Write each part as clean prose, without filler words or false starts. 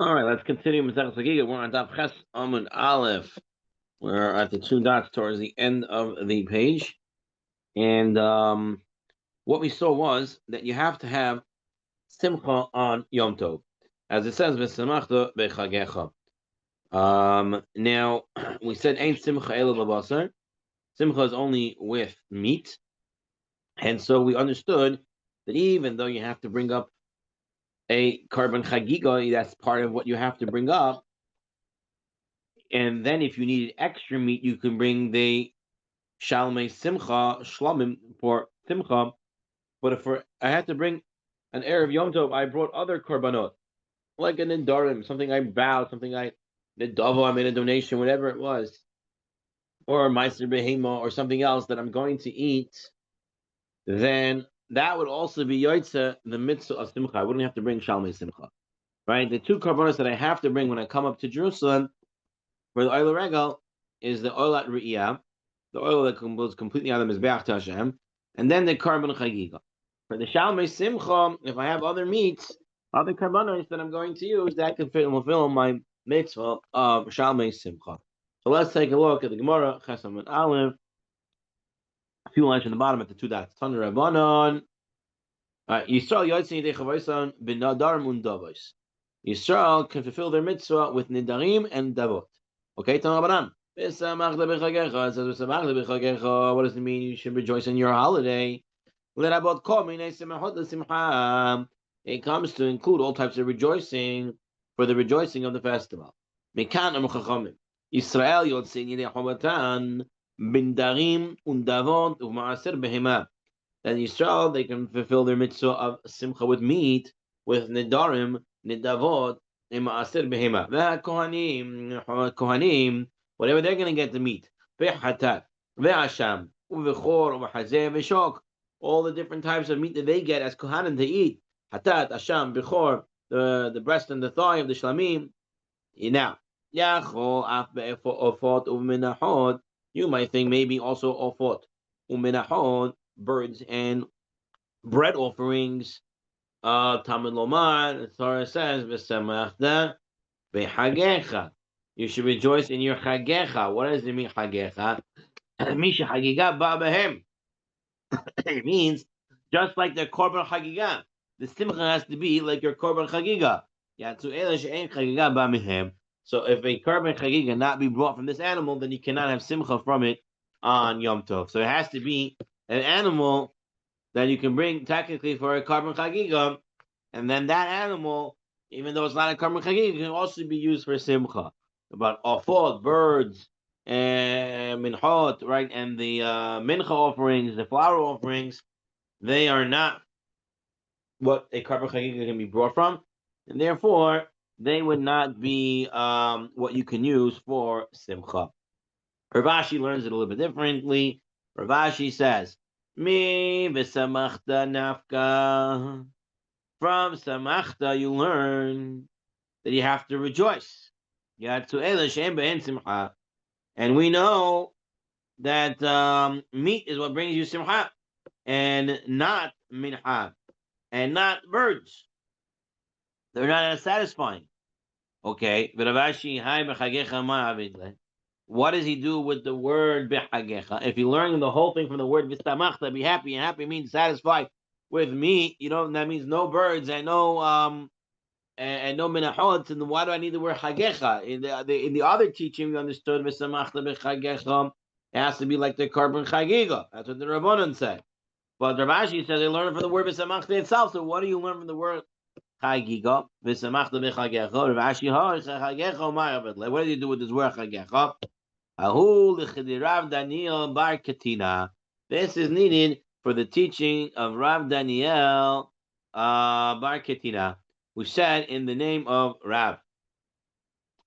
All right, let's continue Masechet Chagiga. We're on Daf Ches Amud Aleph. We're at the two dots towards the end of the page, and what we saw was that you have to have simcha on Yom Tov, as it says v'samachta bechagecha. Now we said ain't simcha ela b'basar. Simcha is only with meat, and so we understood that even though you have to bring up a carbon chagiga, that's part of what you have to bring up. And then if you needed extra meat, you can bring the shalmei simcha shlamim for simcha. But if I had to bring an erev yom tov, I brought other korbanot like an indarim, something I bowed, something I nedava, I made a donation, whatever it was, or meiser behema, or something else that I'm going to eat. Then that would also be yoitza the mitzvah of simcha. I wouldn't have to bring shalmei simcha, right? The two korbanos that I have to bring when I come up to Jerusalem for the oil regal is the oil at Riyah, the oil that was completely on the Mizbeach to Hashem, and then the carbon chagiga. For the Shalmei Simcha, if I have other meats, other carbonos that I'm going to use, that can fulfill my mitzvah of Shalmei Simcha. So let's take a look at the Gemara, Chesam and Aleph. A few lines from the bottom at the two dots. Tanur Rabbanon. Yisrael Yotzin Yidei Chavoisan B'Nadarim Undavos. Yisrael can fulfill their mitzvah with Nidarim and Davot. Okay, Tanur Rabbanan. What does it mean? You should rejoice in your holiday. It comes to include all types of rejoicing for the rejoicing of the festival. Israel yotzin yidei chovatan bindarim undavot u'maaser behema. That Israel they can fulfill their mitzvah of simcha with meat, with nidarim, nidavot, and maaser behema. Kohanim, whatever they're going to get the meat. Ve'hatat, ve'asham, u'vechor, u'v'chazeh, ve'shok. All the different types of meat that they get as kohanim to eat. Hatat, asham, bechor, the breast and the thigh of the shlamim. Now, yachol af be'ofot u'minachot. You might think maybe also ofot u'minachot, birds and bread offerings. Tamid lomar, the Torah says, v'samachta be'chagecha. You should rejoice in your chagecha. What does it mean, chagecha? Misha chagiga ba'behem. It means just like the korban chagiga, the simcha has to be like your korban chagiga. So if a korban chagiga not be brought from this animal, then you cannot have simcha from it on Yom Tov. So it has to be an animal that you can bring technically for a korban chagiga, and then that animal, even though it's not a korban chagiga, can also be used for simcha. About afot, birds, and minchot, right, and the mincha offerings, the flower offerings, they are not what a korban chagiga can be brought from, and therefore they would not be what you can use for simcha. Rav Ashi learns it a little bit differently. Rav Ashi says, "Mi v'samachta nafka." From samachta, you learn that you have to rejoice. And we know that meat is what brings you simcha, and not mincha, and not birds. They're not as satisfying. Okay, what does he do with the word bechagecha? If you learn the whole thing from the word v'stamachta, be happy, and happy means satisfied with meat, that means no birds and no and no minachot. And why do I need the word chagecha? In the other teaching, we understood v'samachta bechagecha. It has to be like the korban chagiga. That's what the Rabbanan said. But Rav Ashi says they learn it from the word v'samachta itself. So what do you learn from the word chagiga? V'samachta bechagecha. Rav Ashi chagecha. What do you do with this word chagecha? Ahu l'chidirav Daniel bar Katina. This is needed for the teaching of Rav Daniel bar Katina, who said in the name of Rav.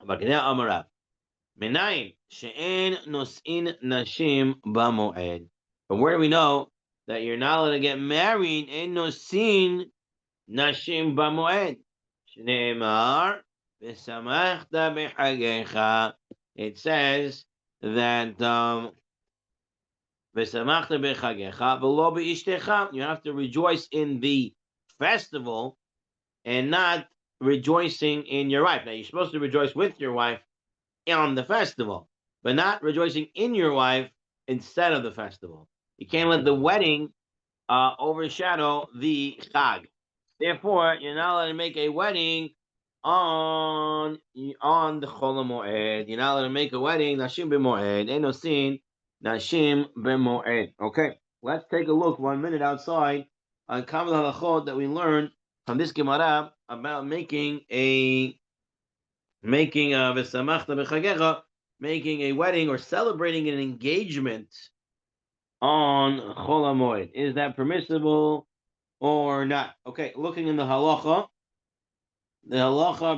Amar Menayin she'en nosin nashim b'moed. From where do we know that you're not allowed to get married? En nosin nashim b'moed. Shneimar v'samachta b'chagecha. It says that v'samachta b'chagecha v'lo b'ishtecha. You have to rejoice in the festival and not rejoicing in your wife. Now, you're supposed to rejoice with your wife on the festival, but not rejoicing in your wife instead of the festival. You can't let the wedding overshadow the Chag. Therefore, you're not allowed to make a wedding on the Chol Moed. You're not allowed to make a wedding Nashim b'Moed. Ain't no sin Nashim b'Moed. Okay, let's take a look 1 minute outside on Kamal Halachot that we learned from this Gemara about making a v'samachta b'chagecha, making a wedding or celebrating an engagement on Chol Hamoed. Is that permissible or not? Okay, looking in the halacha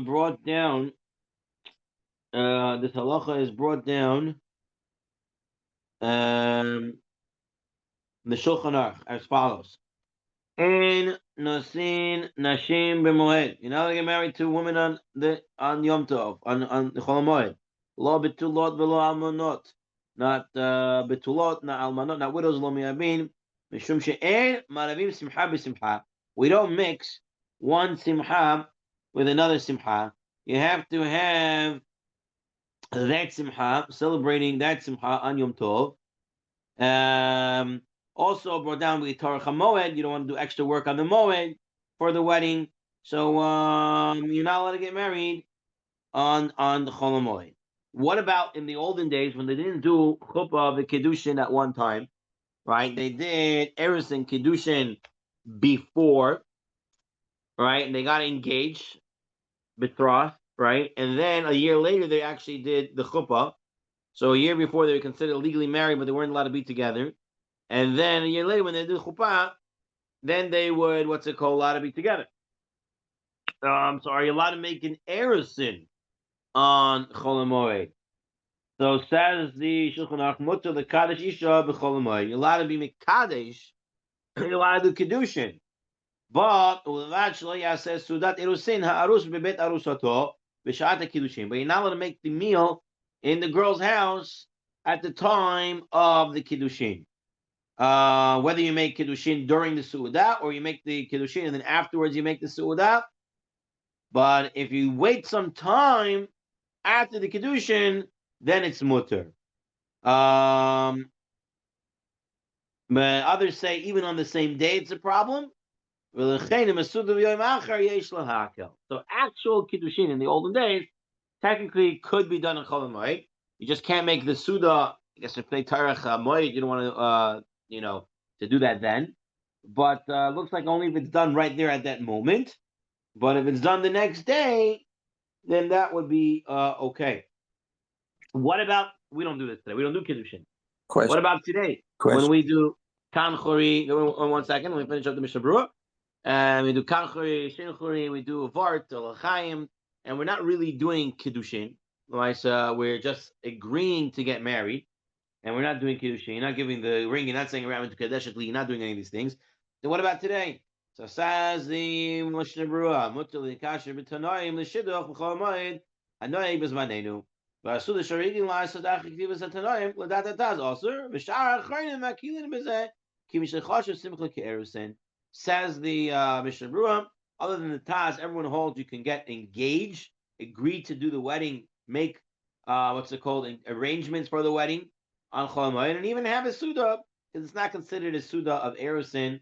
brought down. This halacha is brought down. The Shulchan Aruch as follows: En nosin nashim b'moed. You're not going to get married to a woman on Yom Tov on the Chol Hamoed. Lo betulot v'lo almanot. Not betulot, not almanot, not widows. Lo mi'abin. Mishum she'en maravim simcha b'simcha. We don't mix one simcha with another simcha. You have to have that simcha, celebrating that simcha on Yom Tov. Also brought down with Torah Moed. You don't want to do extra work on the Moed for the wedding. So you're not allowed to get married on the Chol Moed. What about in the olden days when they didn't do chuppah the kiddushin at one time, right? They did erusin and kiddushin before, right? And they got engaged, betrothed, right? And then a year later they actually did the chuppah. So a year before they were considered legally married, but they weren't allowed to be together. And then a year later when they did chuppah, then they would allowed to be together. So are you allowed to make an erusin on Chol Hamoed? So says the Shulchan Aruch, mutter the Kaddish Isha b'Chol Hamoed. You're allowed to be Mekadesh, you're allowed to do Kiddushin. But says Sudat Erusin ha'arus bebet arusato b'shat Kiddushin. But you're not allowed to make the meal in the girl's house at the time of the Kiddushin. Whether you make Kiddushin during the Su'udah or you make the Kiddushin and then afterwards you make the Su'udah. But if you wait some time after the Kiddushin, then it's mutter. But others say even on the same day it's a problem. So actual Kiddushin in the olden days technically could be done in Chol Hamoed. You just can't make the Suda. I guess if they Tarech Moed, you don't want to, to do that then. But looks like only if it's done right there at that moment. But if it's done the next day, then that would be okay. What about, we don't do this today. We don't do Kiddushin. Question. What about today? When we do Kanchori, 1 second, let me finish up the Mishnah Berurah. And we do Kanchori, Shinchori, we do Vart, L'chaim, and we're not really doing Kiddushin. Right? So we're just agreeing to get married, and we're not doing Kiddushin. You're not giving the ring, you're not saying around to Kadeshikli, you're not doing any of these things. Then what about today? So says the Mishnah Berurah, Mutter Kasher B'Tanoim L'Shidduch B'Chol Hamoed Hanoi B'Zmanenu. V'Asu L'Sharigin La'asad Achik Tivas Hatanoim L'Dat Ataz Aser V'Shar Achreinim Makilin B'Zeh Ki Mishlechosh Simcha Ke'erusin. Says the Mishnah Berurah, other than the Taz, everyone holds you can get engaged, agree to do the wedding, make arrangements for the wedding on Chol Hamoed, and even have a Suda, because it's not considered a Suda of erusin.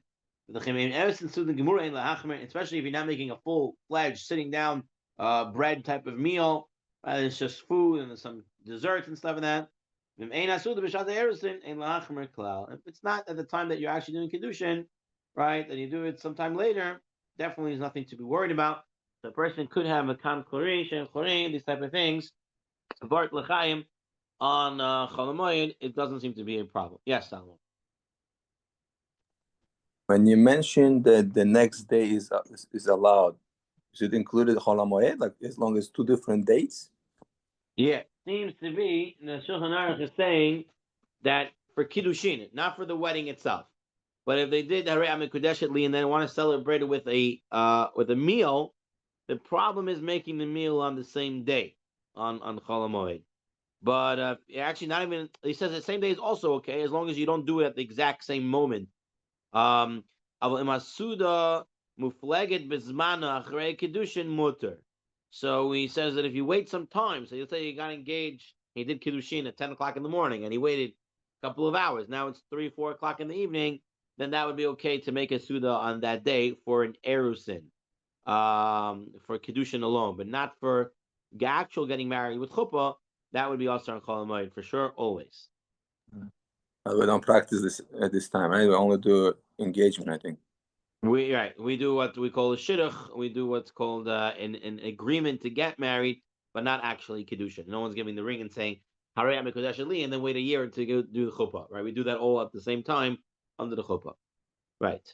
Especially if you're not making a full-fledged sitting down bread type of meal, it's just food and some desserts and stuff like that. If it's not at the time that you're actually doing Kiddushin, right, and you do it sometime later, definitely is nothing to be worried about. The person could have a kam chori, shem chorim, these type of things, vart l'chaim on Chol Hamoed. It doesn't seem to be a problem. Yes, Salomon. When you mentioned that the next day is allowed, is it included Chol Hamoed, like as long as 2 different dates? Yeah, seems to be the Shulchan Aruch is saying that for Kiddushin, not for the wedding itself. But if they did Harei Amikudeshetli and then want to celebrate it with a meal, the problem is making the meal on the same day on Chol Hamoed. But actually, not even, he says the same day is also okay as long as you don't do it at the exact same moment. Imasuda Mufleget bezmana achrei kedushin mutter. So he says that if you wait some time, so you'll say you got engaged, he did kiddushin at 10 o'clock in the morning, and he waited a couple of hours. Now it's 3, 4 o'clock in the evening. Then that would be okay to make a suda on that day for an erusin, for kiddushin alone, but not for actual getting married with chuppah. That would be also on Chol Hamoed for sure, always. We don't practice this at this time, right? We only do engagement, I think. We do what we call a shidduch. We do what's called an agreement to get married, but not actually kedushin. No one's giving the ring and saying Harei Mikodesh Ali, and then wait a year to go do the chuppah. Right? We do that all at the same time under the chuppah. Right.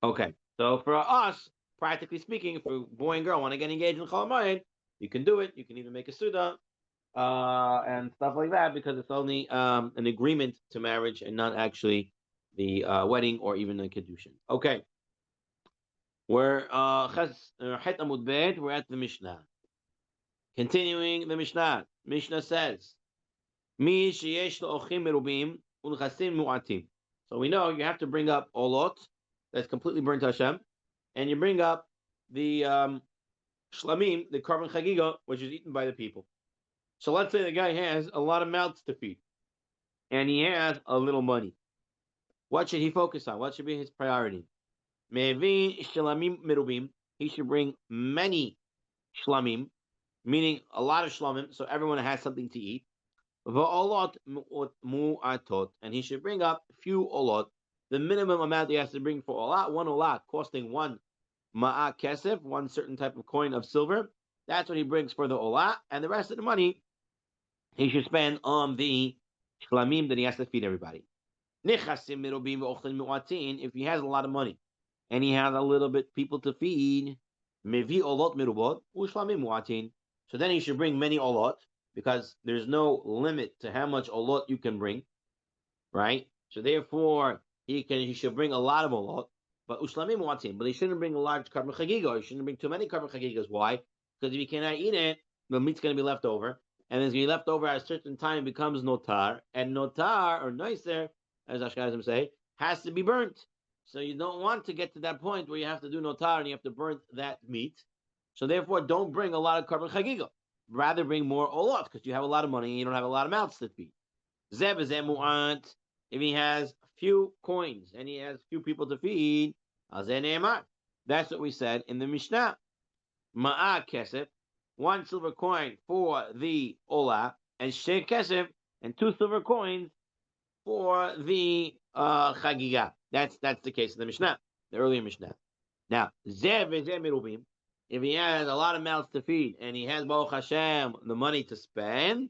Okay. So for us, practically speaking, if a boy and girl want to get engaged in Chol Hamoed, you can do it. You can even make a suda and stuff like that because it's only an agreement to marriage and not actually the wedding or even a kedushin. Okay. We're Het Amud Bet, we're at the Mishnah. Continuing the Mishnah. Mishnah says, Mi sheyesh lo'ochim merubim u'nechasim mu'atim. So we know you have to bring up olot that's completely burnt to Hashem, and you bring up the shlamim, the carbon chagiga, which is eaten by the people. So let's say the guy has a lot of mouths to feed, and he has a little money. What should he focus on? What should be his priority? Mevi shlamim merubim. He should bring many shlamim, meaning a lot of shlamim, so everyone has something to eat. Va'olot mu'atot, and he should bring up few olot. The minimum amount he has to bring for olot, one olot, costing one ma'a kesef, one certain type of coin of silver. That's what he brings for the olot, and the rest of the money he should spend on the shlamim that he has to feed everybody. If he has a lot of money and he has a little bit people to feed, mevi olot mirubot ushlamim muatin. So then he should bring many olot because there's no limit to how much olot you can bring, right? So therefore he should bring a lot of olot, but ushlamim muatin. But he shouldn't bring a large carbon chagiga. He shouldn't bring too many carbon chagigas. Why? Because if he cannot eat it, the meat's going to be left over, and it's going to be left over at a certain time. It becomes notar, and notar or noiser, as Ashkenazim say, has to be burnt. So you don't want to get to that point where you have to do notar and you have to burn that meat. So therefore, don't bring a lot of carbon chagiga. Rather bring more olot because you have a lot of money and you don't have a lot of mouths to feed. Zeb is emuant. If he has few coins and he has few people to feed, that's what we said in the Mishnah. Ma'a kesef, one silver coin for the olah, and shei kesef, and 2 silver coins for the chagiga. That's the case of the Mishnah, the earlier Mishnah. Now, zev mirubim, if he has a lot of mouths to feed and he has Baruch Hashem the money to spend,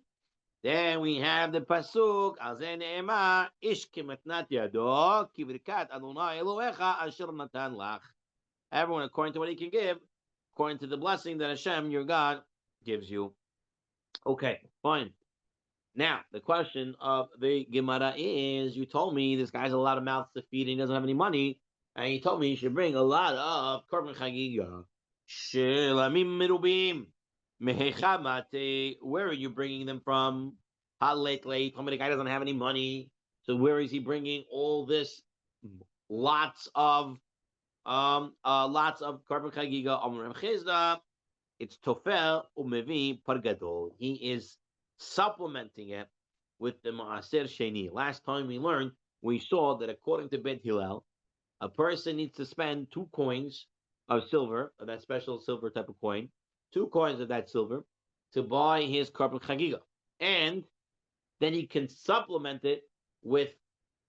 then we have the pasuk al zeh ne'emar ish kematnat yado kivrikat Adonai Elohecha asher natan lach. Everyone according to what he can give, according to the blessing that Hashem your God gives you. Okay, fine. Now, the question of the Gemara is, you told me this guy's a lot of mouths to feed and he doesn't have any money, and you told me he should bring a lot of korban chagiga. Shelamim mirubim. Mehechamate. Where are you bringing them from? Late. Tell me the guy doesn't have any money. So where is he bringing all this lots of korban chagiga? It's tofel umevi pargadol. He is supplementing it with the maaser sheni. Last time we saw that according to Bet Hillel, a person needs to spend 2 coins of silver, of that special silver type of coin, 2 coins of that silver, to buy his korban chagiga, and then he can supplement it with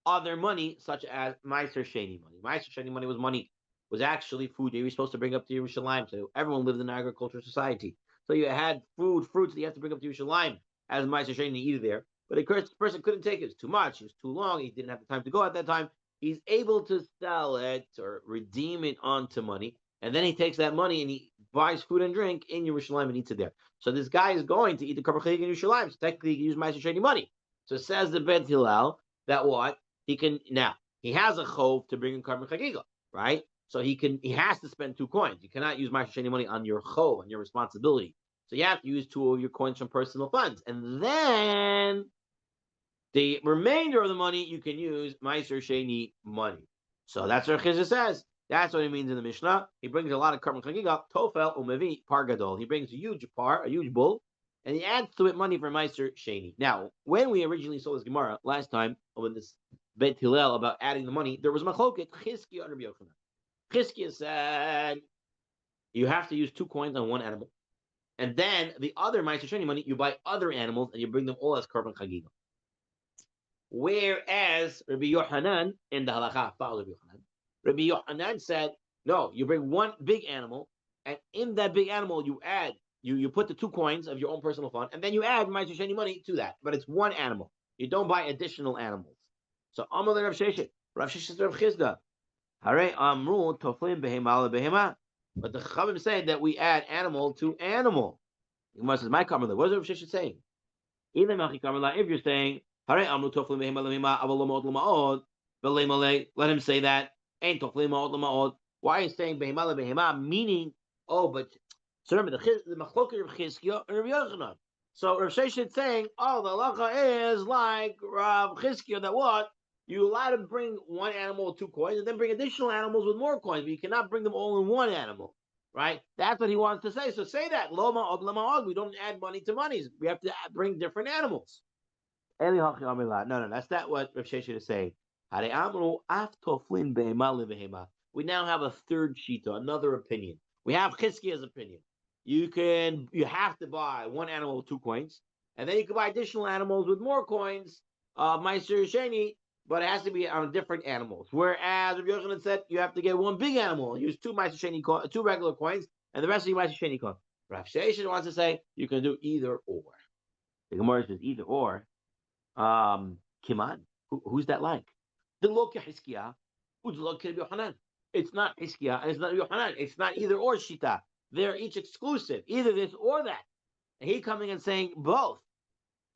other money, such as maaser sheni money. Maaser sheni money was actually food that you were supposed to bring up to Yerushalayim. So everyone lived in an agricultural society. So you had fruits that you have to bring up to Yerushalayim as maaser sheni to eat there. But the person couldn't take it. It was too much. It was too long. He didn't have the time to go at that time. He's able to sell it or redeem it onto money. And then he takes that money and he buys food and drink in Yerushalayim and eats it there. So this guy is going to eat the korban chagiga in Yerushalayim. So technically he can use maaser sheni money. So it says the Bet Hillel that what? He has a chov to bring in korban chagiga, right? So he has to spend 2 coins. You cannot use maaser sheni money on your chov, on your responsibility. So you have to use 2 of your coins from personal funds. And then the remainder of the money you can use maaser sheni money. So that's what Chagiga says. That's what it means in the Mishnah. He brings a lot of carbon chagiga, tofel umevi par gadol. He brings a huge bull, and he adds to it money for Meiser Sheni. Now, when we originally saw this Gemara last time, when this Beit Hillel about adding the money, there was machloket Chizkiya and Rabbi Yochanan. Chizkiya said you have to use 2 coins on one animal, and then the other Meiser Sheni money you buy other animals and you bring them all as carbon chagiga. Whereas Rabbi Yochanan in the halacha follows Rabbi Yochanan. Rabbi Yochanan said, no, you bring one big animal, and in that big animal you add, you put the 2 coins of your own personal fund, and then you add Ma'aser Sheni money to that. But it's one animal. You don't buy additional animals. So Amar Rav Sheshet, Rav Sheshet Rav Chizda, Hare Amru Toflim Behema Behema. But the Chavim said that we add animal to animal. Gemara says, my comment, what is Rav Sheshet saying? If you're saying, Hare Amru Toflim Behema Behema Avalomot Lamaod, let him say that. Ain't Toflim Ma'od Lamaod. Why is saying Behema Behema? Meaning, but so remember the Machloket of Chizkiya and Rabbi Yochanan. So Rav Sheshet saying, the halacha is like Rav Chizkiya that what? You allowed to bring one animal with 2 coins and then bring additional animals with more coins, but you cannot bring them all in one animal. Right? That's what he wants to say. So say that. Lo ma'od lama'od. We don't add money to monies. We have to bring different animals. No, that's not what Rav Sheshet is saying. We now have a third shita, another opinion. We have Chizkiya's opinion. You have to buy one animal with 2 coins, and then you can buy additional animals with more coins, Meiser Sheni, but it has to be on different animals. Whereas Rabbi Yochanan said you have to get one big animal and use 2 Meiser Sheni 2 regular coins, and the rest of your Meiser Sheni coins. Rav Sheshet wants to say you can do either or. The Gemara says either or. Kiman, who's that like? The lo Chizkiya, who's lo Yochanan. It's not Chizkiya and it's not Yochanan. It's not either or shita. They're each exclusive, either this or that. And he coming and saying both.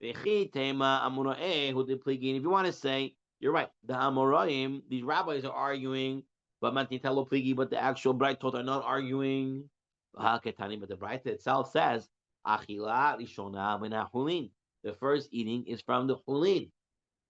If you want to say, you're right, the Amoraim, these rabbis are arguing, but the actual Braitot are not arguing. But the Braita itself says, the first eating is from the Hulin.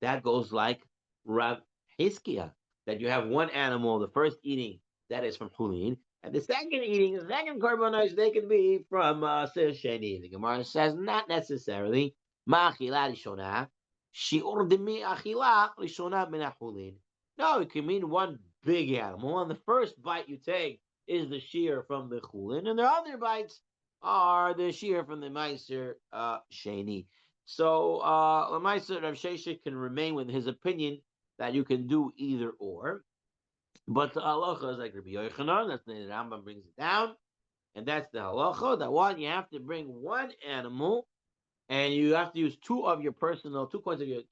That goes like Rav Chizkiya, that you have one animal, the first eating, that is from Hulin, and the second eating, the second korbanos, they can be from Ma'aser Sheni. The Gemara says not necessarily. Ma'achila rishona, shi'ur demi achila rishona min Hulin. No, it can mean one big animal, and the first bite you take is the shear from the Hulin, and the other bites are the shear from the Ma'aser Sheni. So, Lamaisa Rav Sheshet can remain with his opinion that you can do either or. But the halacha is like Rabbi Yochanan, that's the Rambam brings it down, and that's the halacha, that one, you have to bring one animal, and you have to use 2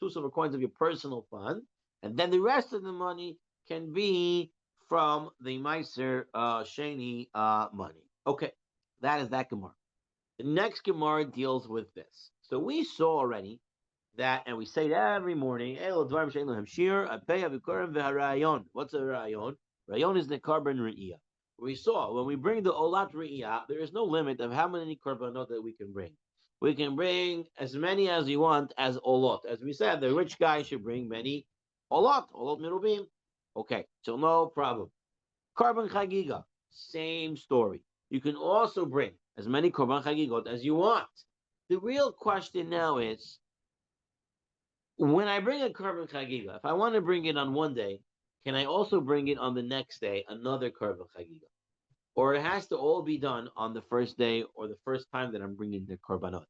silver coins of your personal fund, and then the rest of the money can be from the Meiser Sheni money. Okay, that is that Gemara. The next Gemara deals with this. So we saw already that, and we say it every morning, what's a rayon? Rayon is the carbon re'iyah. We saw, when we bring the olat re'iyah, there is no limit of how many korbanot that we can bring. We can bring as many as you want as olot. As we said, the rich guy should bring many olot mirubim. Okay, so no problem. Carbon chagiga, same story. You can also bring as many korban chagigot as you want. The real question now is, when I bring a carbon chagiga, if I want to bring it on one day, can I also bring it on the next day, another carbon chagiga? Or it has to all be done on the first day or the first time that I'm bringing the korbanot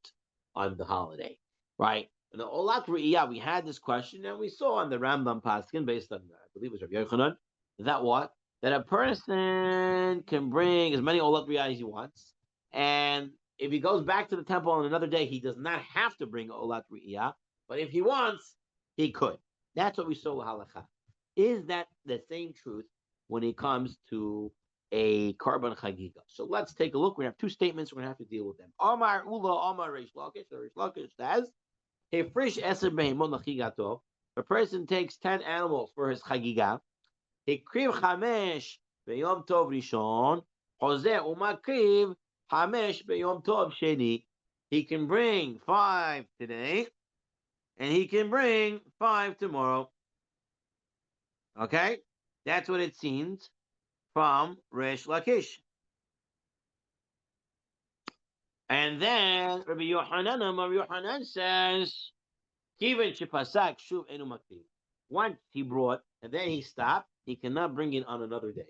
on the holiday, right? And the olat re'iyah, we had this question, and we saw on the Rambam Paskin, based on, I believe it was Rabbi Yochanan, that what? That a person can bring as many olat re'iyah as he wants, and if he goes back to the temple on another day, he does not have to bring olat re'iyah, but if he wants, he could. That's what we saw halacha. Is that the same truth when it comes to a carbon chagiga? So let's take a look. We have 2 statements. We're going to have to deal with them. Amar Ula, Amar Reish Lakish. Reish Lakish says, Hefrish eser behemot lachigato. A person takes 10 animals for his chagiga. Hekriv chamesh beyom tov rishon. Hozeh umakriv chamesh beyom tov sheni. He can bring 5 today, and he can bring 5 tomorrow. Okay? That's what it seems from Resh Lakish. And then Rabbi Yohanan says, Kiven Shipasak Shuv Enu Maktiv. Once he brought, and then he stopped, he cannot bring it on another day.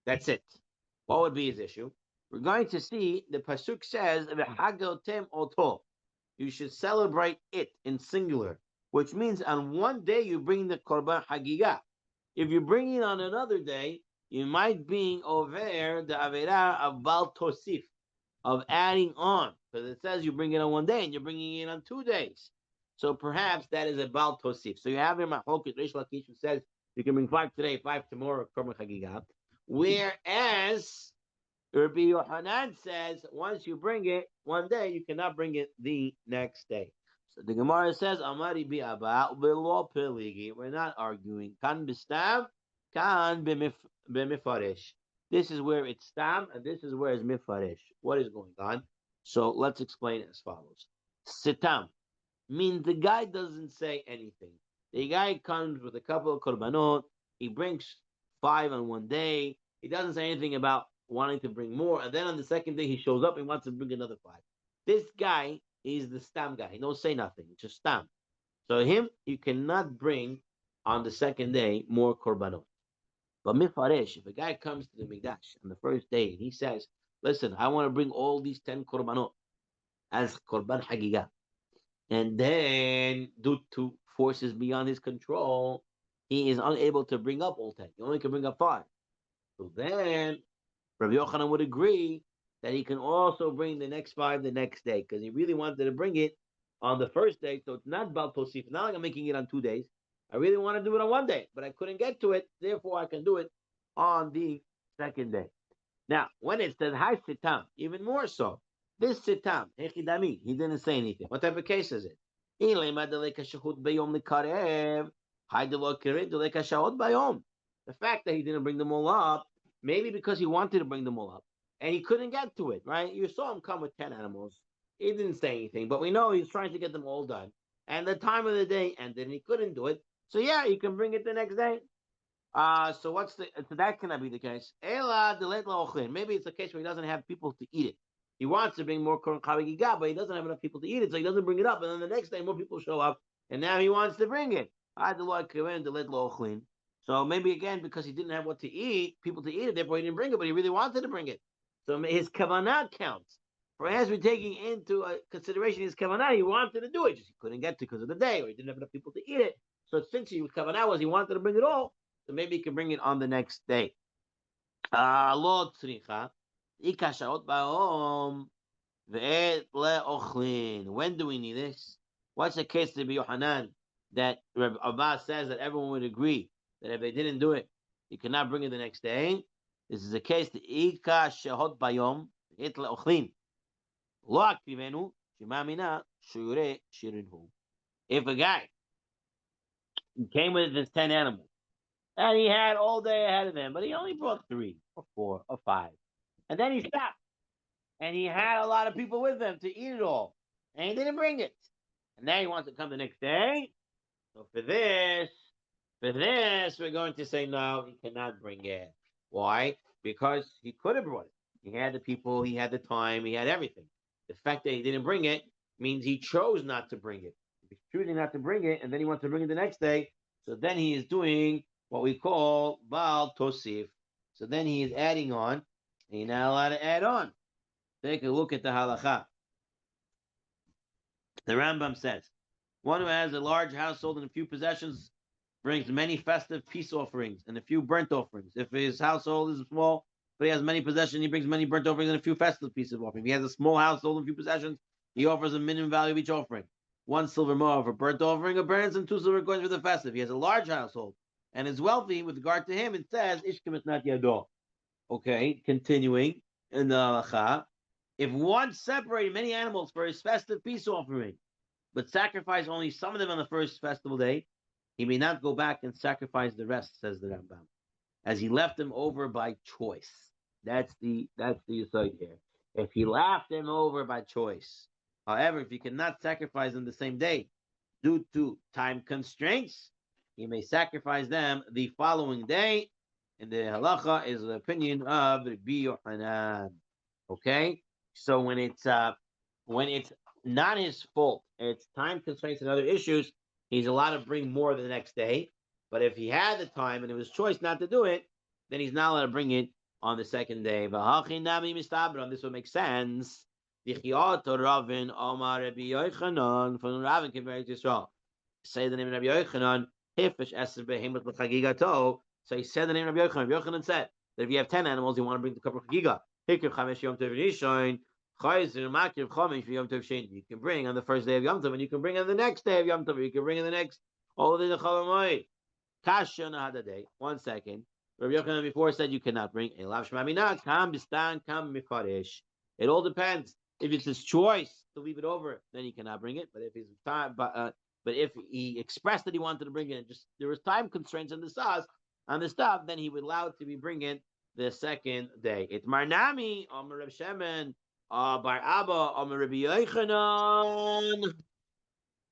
That's it. What would be his issue? We're going to see the pasuk says v'hagotem oto. You should celebrate it in singular, which means on one day you bring the korban hagiga. If you bring it on another day, you might be over the avera of bal tosif, of adding on, because it says you bring it on one day and you're bringing it on 2 days. So perhaps that is a bal tosif. So you have in Machlokes Reish Lakish who says you can bring 5 today, 5 tomorrow, korban hagiga. Whereas Rabbi Yohanan says once you bring it one day, you cannot bring it the next day. So the Gemara says, Amari bi Abba below peligi. We're not arguing. Kan bistav, kan b'mifarish. This is where it's stam, and this is where it's mifarish. What is going on? So let's explain it as follows. Sitam means the guy doesn't say anything. The guy comes with a couple of korbanot. He brings 5 on one day. He doesn't say anything about wanting to bring more. And then on the second day, he shows up and wants to bring another 5. This guy is the stam guy. He don't say nothing. It's just stam. So him, you cannot bring on the second day more korbanot. But mifaresh, if a guy comes to the mikdash on the first day and he says, listen, I want to bring all these 10 korbanot as korban hagiga. And then, due to forces beyond his control, he is unable to bring up all 10. He only can bring up 5. So then, Rabbi Yochanan would agree that he can also bring the next 5 the next day, because he really wanted to bring it on the first day. So it's not Bal Tosif. It's not like I'm making it on 2 days. I really want to do it on one day, but I couldn't get to it. Therefore, I can do it on the second day. Now, when it says Hai Sitam, even more so. This Sitam, Echidami, he didn't say anything. What type of case is it? The fact that he didn't bring them all up, maybe because he wanted to bring them all up, and he couldn't get to it, right? You saw him come with 10 animals. He didn't say anything, but we know he's trying to get them all done. And the time of the day ended, and he couldn't do it. So yeah, you can bring it the next day. So that cannot be the case. Maybe it's a case where he doesn't have people to eat it. He wants to bring more korban chagiga, but he doesn't have enough people to eat it, so he doesn't bring it up. And then the next day, more people show up, and now he wants to bring it. So maybe again, because he didn't have what to eat, people to eat it, therefore he didn't bring it, but he really wanted to bring it. So his kavanah counts. For as we're taking into consideration his kavanah, he wanted to do it, just he couldn't get to because of the day, or he didn't have enough people to eat it. So since his kavanah was he wanted to bring it all, so maybe he can bring it on the next day. Lo tzricha. When do we need this? What's the case to be Yohanan that Rabbi Abbas says that everyone would agree that if they didn't do it, you cannot bring it the next day? This is a case to Ika Shehot Bayom Et Le'ochlin. Lo Aktivenu Shemamina Shure Shirinhu. If a guy came with his 10 animals and he had all day ahead of him, but he only brought 3 or 4 or 5, and then he stopped. And he had a lot of people with him to eat it all. And he didn't bring it. And now he wants to come the next day. So for this, we're going to say no, he cannot bring it. Why? Because he could have brought it. He had the people, he had the time, he had everything. The fact that he didn't bring it means he chose not to bring it. If he's choosing not to bring it, and then he wants to bring it the next day, so then he is doing what we call Baal Tosif. So then he is adding on, and he's not allowed to add on. Take a look at the halacha. The Rambam says, one who has a large household and a few possessions brings many festive peace offerings and a few burnt offerings. If his household is small, but he has many possessions, he brings many burnt offerings and a few festive pieces of offering. If he has a small household and a few possessions, he offers a minimum value of each offering. 1 silver more for burnt offering of burns and 2 silver coins for the festive. He has a large household and is wealthy. With regard to him, it says, Ishkim is not yado. Okay, continuing in the halacha. If one separated many animals for his festive peace offering, but sacrificed only some of them on the first festival day, he may not go back and sacrifice the rest, says the Rambam, as he left them over by choice. That's the aside here. If he left them over by choice. However, if he cannot sacrifice them the same day due to time constraints, he may sacrifice them the following day. And the halacha is the opinion of Rabbi Yochanan. Okay, so when it's not his fault, it's time constraints and other issues, he's allowed to bring more the next day. But if he had the time and it was choice not to do it, then he's not allowed to bring it on the second day. This would make sense. Ravin Omar Rabbi Yochanan from Ravin compared to Israel. Say the name of Rabbi Yochanan. Hifish eser behemoth l'chagigato. So he said the name of Rabbi Yochanan. Rabbi Yochanan said that if you have 10 animals, you want to bring the couple of chagiga. Hikir chamesh yom tov rishon. Chayzer makir chamesh yom tov sheni. You can bring on the first day of Yom Tov, and you can bring on the next day of Yom Tov. You can bring on the next all the chalamoid. Kasha day. 1 second. Rabbi Yochanan before said you cannot bring a lav shmamina kam bistan kam mifarish. It all depends. If it's his choice to leave it over, then he cannot bring it. But if his time, but if he expressed that he wanted to bring it, just there was time constraints on the sauce on the stuff, then he would allow it to be bringing the second day. It's Marnami, Amar Reb Shemen, Bar Abba, Amar Rabbi Yochanan,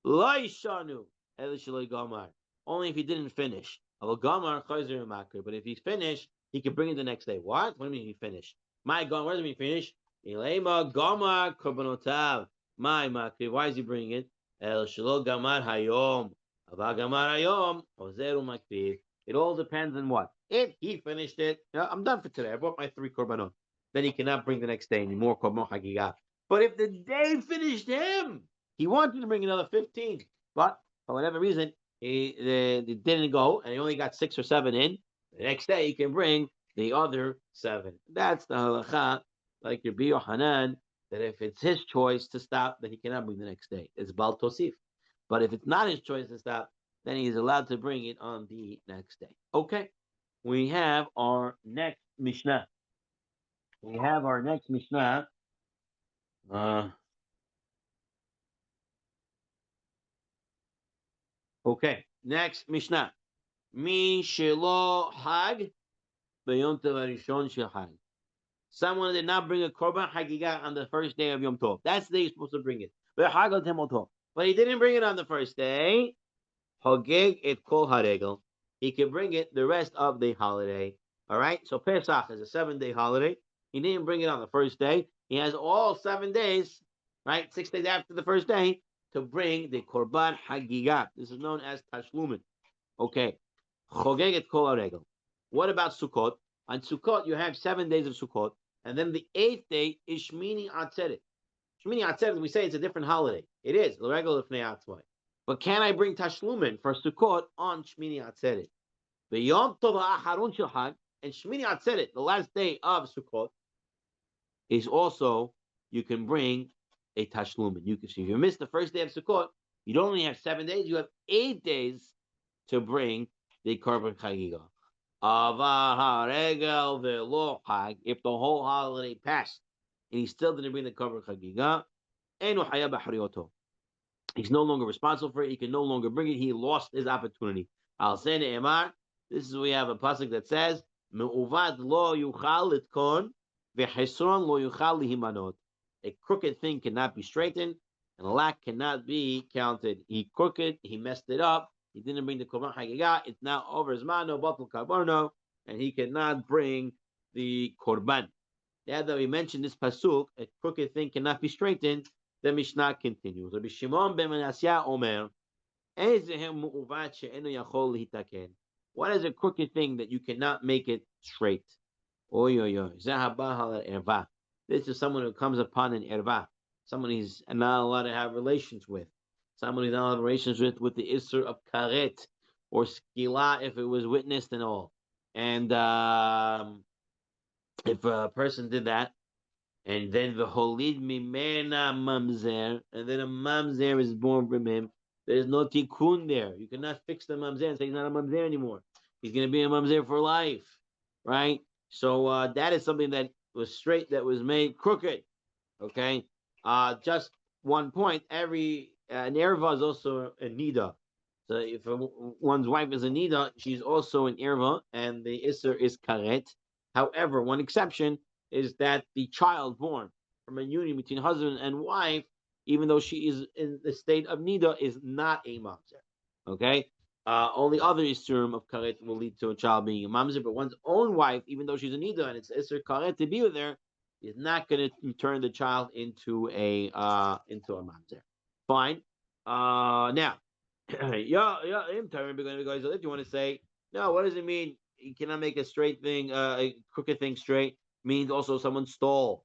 Loishanu, Elishaloi Gomar. Only if he didn't finish. Gomar Chayzer Makir. But if he's finished, he can bring it the next day. What? What do you mean he finished? My Gomar, where does it mean finish? Ilema Gomar Korbonotav. My Makir. Why is he bringing it? El Shelo Gamar Hayom. Ava Gamar Hayom. Ozeru Makir. It all depends on what. If he finished it, I'm done for today. I brought my 3 korbanot. Then he cannot bring the next day anymore korban chagiga. But if the day finished him, he wanted to bring another 15, but for whatever reason, he didn't go, and he only got 6 or 7 in. The next day, he can bring the other 7. That's the halacha, like Rabbi Yochanan, that if it's his choice to stop, then he cannot bring the next day. It's Bal Tosif. But if it's not his choice to stop, then he is allowed to bring it on the next day. Okay, we have our next Mishnah. We have our next Mishnah. Okay, next Mishnah. Mi shelo hag b'yom tov harishon shel hag. Someone did not bring a korban hagiga on the first day of Yom Tov. That's the day you're supposed to bring it. But he didn't bring it on the first day. Hogeg et kol haregel. He can bring it the rest of the holiday. All right. So Pesach is a 7-day holiday. He didn't bring it on the first day. He has all 7 days, right? 6 days after the first day to bring the korban hagiga. This is known as tashlumin. Okay. Chogeg et kol haregel. What about Sukkot? On Sukkot, you have 7 days of Sukkot, and then the 8th day is Shmini Atzeret. Shmini Atzeret, we say it's a different holiday. It is, l'regel l'fnei atzmai. But can I bring Tashlumin for Sukkot on Shmini Atzeret? The Yom Tov HaAcharon Shel Hag, and Shmini Atzeret, the last day of Sukkot, is also, you can bring a Tashlumin. You can see, if you miss the first day of Sukkot, you don't only have 7 days, you have 8 days to bring the Korban Chagiga. If the whole holiday passed and he still didn't bring the Korban Chagiga, he's no longer responsible for it. He can no longer bring it. He lost his opportunity. Al Sene Emar. This is we have a pasuk that says, "Me'uvad lo yuchal litkon, ve'chesron lo yuchal lihimanot." A crooked thing cannot be straightened, and a lack cannot be counted. He crooked. He messed it up. He didn't bring the korban hagiga. It's now over his mano, batul karbono, and he cannot bring the korban. Now that we mentioned this pasuk, a crooked thing cannot be straightened. The Mishnah continues. Rabbi Shimon ben Manasseh Omer, what is a crooked thing that you cannot make it straight? This is someone who comes upon an erva, someone he's not allowed to have relations with, someone he's not allowed to have relations with the Isser of Karet or Skila if it was witnessed and all. And if a person did that, and then the holid mimena mamzer, and then a mamzer is born from him, there's no tikkun there. You cannot fix the mamzer and say he's not a mamzer anymore. He's going to be a mamzer for life, right? So that is something that was straight, that was made crooked. Okay, just 1 point. Every an erva is also a nida. So if one's wife is a nida, she's also an erva, and the isser is karet. However, one exception is that the child born from a union between husband and wife, even though she is in the state of nida, is not a mamzer. Okay, Only other isurim of karet will lead to a child being a mamzer, but one's own wife, even though she's a nida and it's isur karet to be with her, is not going to turn the child into a mamzer. Fine. Now, if you want to say no, what does it mean? You cannot make a straight thing, a crooked thing straight. Means also someone stole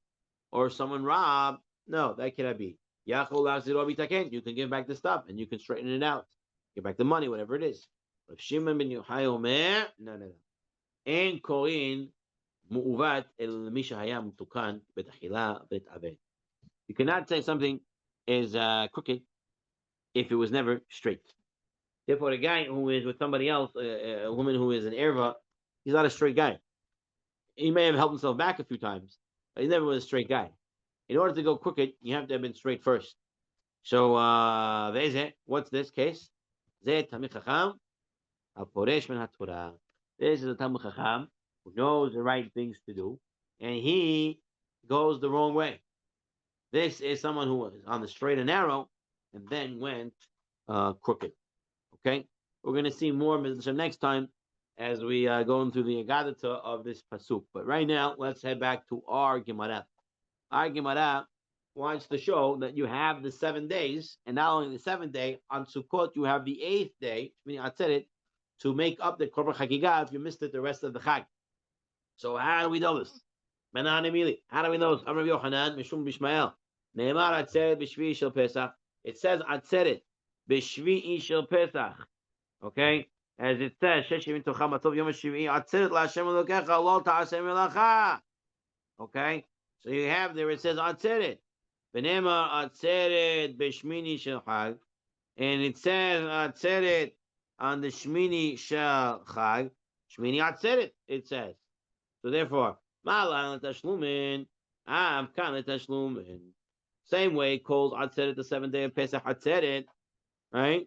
or someone robbed. No, that cannot be. You can give back the stuff and you can straighten it out. Give back the money, whatever it is. If Shimon ben Yochai Omer, no. En korin mu'uvat el mi shehaya mutukan betachila betaved. You cannot say something is crooked if it was never straight. Therefore, a guy who is with somebody else, a woman who is an erva, he's not a straight guy. He may have helped himself back a few times, but he never was a straight guy. In order to go crooked, you have to have been straight first. So, what's this case? This is a Talmud Chacham who knows the right things to do, and he goes the wrong way. This is someone who was on the straight and narrow, and then went crooked. Okay, we're going to see more next time as we go into the Agadata of this pasuk. But right now, let's head back to our Gemara. Our Gemara wants to show that you have the 7 days, and not only the 7th day, on Sukkot you have the 8th day, meaning Atzeret, to make up the Korban Chagiga if you missed it the rest of the Chag. So how do we know this? How do we know this? Amar Yochanan, Mishum Bishmael. Ne'emar Atzeret b'shvi'i shel Pesach. It says Atzeret b'shvi'i shel Pesach. Okay? As it says, Sheshivin tocha matov yom hashvi'i Atzeret la'Hashem Elokecha lo ta'aseh melacha. Okay? So you have there, it says Atzeret. V'ne'emar Atzeret b'shmini shel Chag. And it says Atzeret on the Shmini Shel Chag, Shmini Atzeret, it says. So therefore, Ma'ala Tashlumin, Am Kan Tashlumin. Same way it calls Atzeret the 7th day of Pesach Atzeret, right?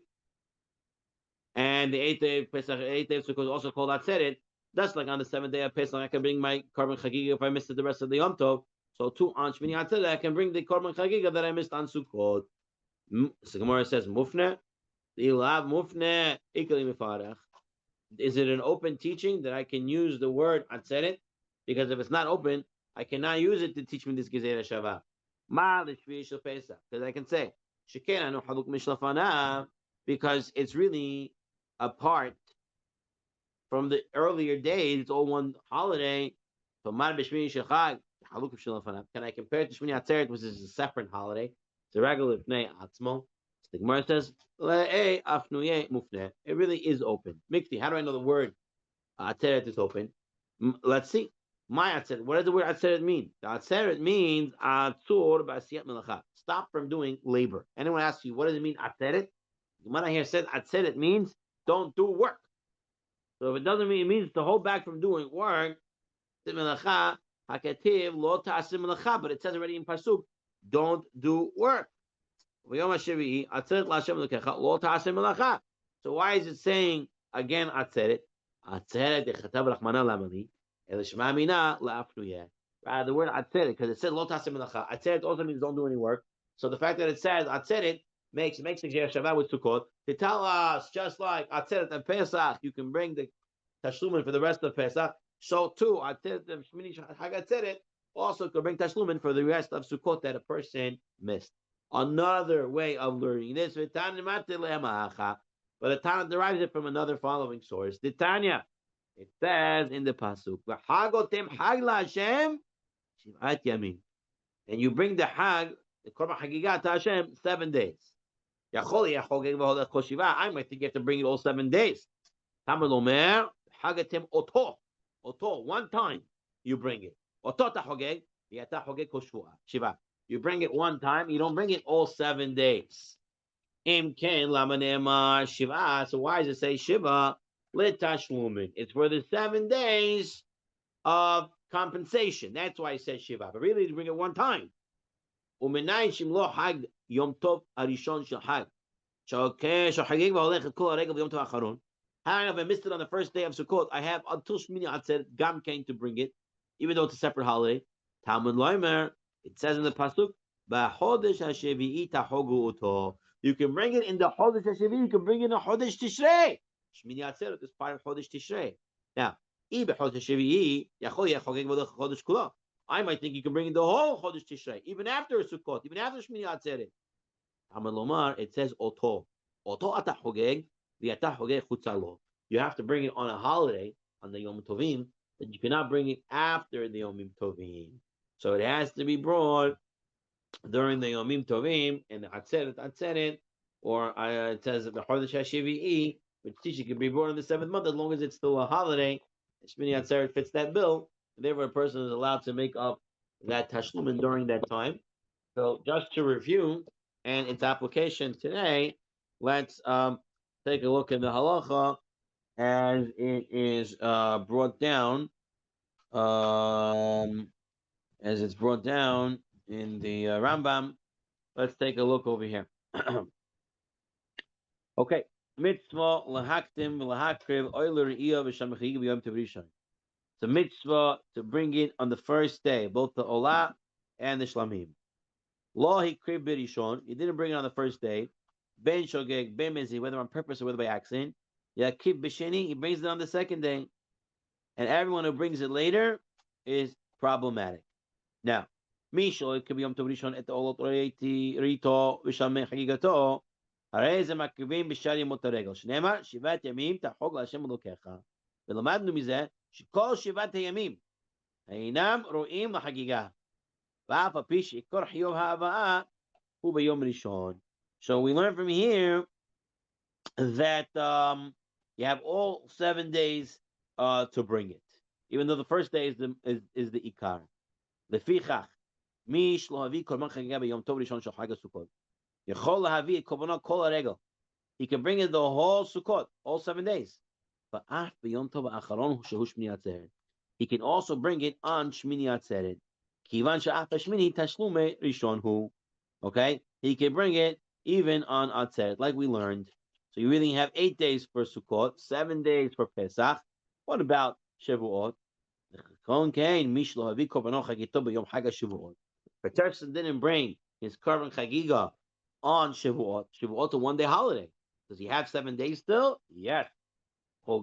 And the 8th day of Pesach, 8th day of Sukkot is also called Atzeret. That's like on the 7th day of Pesach, I can bring my Korban Chagiga if I missed it the rest of the Yom Tov. So too on Shmini Atzeret, I can bring the Korban Chagiga that I missed on Sukkot. So Gemara says, Mufne. Is it an open teaching that I can use the word atzeret? Because if it's not open, I cannot use it to teach me this gezerah shava. Because I can say because it's really apart from the earlier days. It's all one holiday. Can I compare it to Shmini Atzeret, which is a separate holiday? It's a regular Pnei Atzmo. The Gemara says, it really is open. Mikti, how do I know the word Atzeret is open? Let's see. My Atzeret. What does the word Atzeret mean? The Atzeret means Atzur b'asiyat melacha. Stop from doing labor. Anyone asks you, what does it mean Atzeret? The Gemara here said Atzeret means don't do work. So if it doesn't mean, it means to hold back from doing work. Melacha haketiv lo ta'aseh melacha. But it says already in pasuk, don't do work. So why is it saying again Atzeret? The word Atzeret, because it said Lo Taseh Melacha. Atzeret also means don't do any work. So the fact that it says Atzeret makes the Shavah with Sukkot to tell us, just like Atzeret and Pesach, you can bring the Tashlumin for the rest of Pesach. So too, Atzeret and Shmini Hag Atzeret also can bring Tashlumin for the rest of Sukkot that a person missed. Another way of learning this, but the Tana derives it from another following source. The Tanya, it says in the pasuk, and you bring the Hag, the Korban Chagiga to Hashem 7 days. I might think you have to bring it all 7 days. One time you bring it. You bring it one time, you don't bring it all 7 days. So why does it say Shiva? It's for the 7 days of compensation. That's why it says Shiva. But really, you bring it one time. How if I missed it on the first day of Sukkot, I have until Shmini Atzeret Gam Kain to bring it, even though it's a separate holiday. Talmud Loimer, it says in the pasuk, "B'chodesh hashevi'i tahogu uto." You can bring it in the Chodesh Hashevi. You can bring it in the Chodesh Tishrei. Shmini Atzeret is part of Chodesh Tishrei. Now, I might think you can bring in the whole Chodesh Tishrei, even after Sukkot, even after Shmini Atzeret. Amar Lomar, it says Oto. Oto ata chogeg, v'ata chogeg chutzalo. You have to bring it on a holiday, on the Yom Tovim, but you cannot bring it after the Yom Tovim. So it has to be brought during the Yomim Tovim and the Atzeret, or it says the Chodesh HaShivi'i, which teaches can be born in the 7th month as long as it's still a holiday. Shmini Atzeret fits that bill, and therefore a person is allowed to make up that tashlumin during that time. So just to review and its application today, let's take a look in the halacha as it is brought down, as it's brought down in the Rambam. Let's take a look over here. Okay. Mitzvah lahaktim lahakriv oiler iya v'shamachig b'yom tov rishon. It's a mitzvah to bring it on the first day, both the olah and the shlamim. Lo hikriv b'rishon. He didn't bring it on the first day. Ben shogeg ben mezi, whether on purpose or whether by accident. Yakib b'sheni. He brings it on the second day, and everyone who brings it later is problematic. Now, Misho, it could be Yom Tov Rishon et Olot Rito Vishameh Chagigato. הרי זה מקריבים בשאר ימות הרגל. שנאמר, 7 ימים תחוג להשם אלוקיך. ולמדנו מזה שכל 7 הימים אינם רואים לחגיגה. ואף על פי שעיקר חיוב ההבאה הוא ביום ראשון. So we learn from here that you have all 7 days to bring it, even though the first day is the ikar. לפיכך, מי שלא הביא קורבן חגיגה ביום טוב ראשון של חג הסוכות, יכול להביא את קורבנו כל הרגל. He can bring it the whole Sukkot, all 7 days. But אף ביום טוב האחרון שהוא שמיני עצרת. He can also bring it on שמיני עצרת. כיוון שאף השמיני תשלומי ראשון הוא. Okay? He can bring it even on עצרת, like we learned. So you really have 8 days for Sukkot, 7 days for Pesach. What about Shavuot? If a person didn't bring his korban chagiga on Shavuot, Shavuot a 1-day holiday. Does he have 7 days still? Yes. He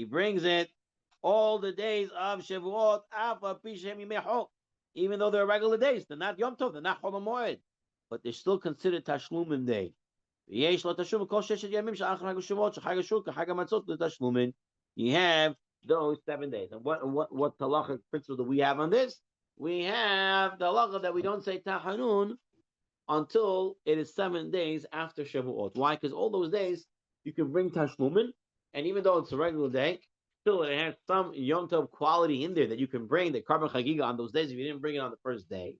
brings it all the days of Shavuot, even though they're regular days. They're not Yom Tov, they're not Chol HaMoed, but they're still considered Tashlumim Day. You have those 7 days. And what halachic principle do we have on this? We have the halacha that we don't say Tahanun until it is 7 days after Shavuot. Why? Because all those days you can bring Tashlumin, and even though it's a regular day, still it has some Yom Tov quality in there that you can bring the Karban Chagiga on those days if you didn't bring it on the first day.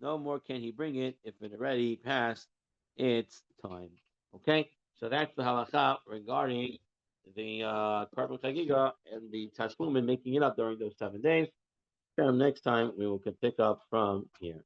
No more can he bring it if it already passed its time. Okay, so that's the halacha regarding the Karban Chagiga and the Tashlumin making it up during those 7 days. And next time we will pick up from here.